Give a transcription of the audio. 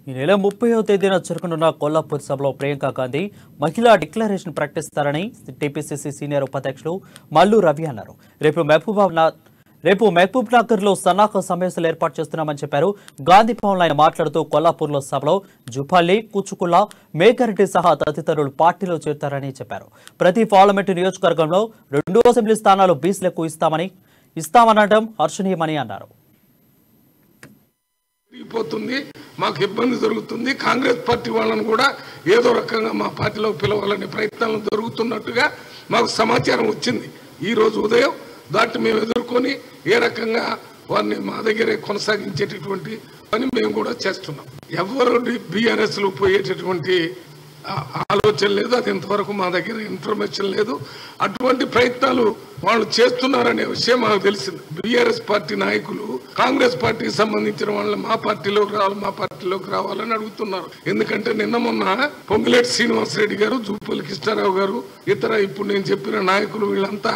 ఈ నెల 30వ తేదీన జరగనున్న కొల్లాపూర్ సభలో ప్రియాంక గాంధీ మహిళా డిక్లరేషన్ ప్రకటిస్తారని టీపీసీసీ సీనియర్ ఉపాధ్యక్షులు మల్లు రవి అన్నారు. రేపు మహబూబ్ నగర్ లో సన్నాహక సమావేశాలు ఏర్పాటు చేస్తున్నామని చెప్పారు. గాంధీ భవన్ ఆయన మాట్లాడుతూ కొల్లాపూర్ లో సభలో జుపాలి, కూచుకుల్ల, మేఘారెడ్డి సహా తదితరులు పార్టీలో చేరతారని చెప్పారు. ప్రతి పార్లమెంటు నియోజకవర్గంలో 2 అసెంబ్లీ స్థానాలు బీసీలకు ఇస్తామనడం హర్షణీయమని అన్నారు. మాకు ఇబ్బంది జరుగుతుంది. కాంగ్రెస్ పార్టీ వాళ్ళని కూడా ఏదో రకంగా మా పార్టీలో పిలవాలనే ప్రయత్నాలు జరుగుతున్నట్టుగా మాకు సమాచారం వచ్చింది. ఈ రోజు ఉదయం దాన్ని మేము ఎదుర్కొని ఏ రకంగా వారిని మా దగ్గరే కొనసాగించేటటువంటి పని మేము కూడా చేస్తున్నాం. ఎవరు బీఆర్ఎస్ లో పోయేటటువంటి ఆలోచన లేదు. అది ఇంతవరకు మా దగ్గర ఇన్ఫర్మేషన్ లేదు. అటువంటి ప్రయత్నాలు వాళ్ళు చేస్తున్నారనే విషయం మాకు తెలిసింది. బీఆర్ఎస్ పార్టీ నాయకులు కాంగ్రెస్ పార్టీకి సంబంధించిన వాళ్ళని మా పార్టీలోకి రావాలని అడుగుతున్నారు. ఎందుకంటే నిన్న మొన్న పొంగులేటి శ్రీనివాసరెడ్డి గారు, జూపల్లి కృష్ణారావు గారు, ఇతర ఇప్పుడు నేను చెప్పిన నాయకులు వీళ్ళంతా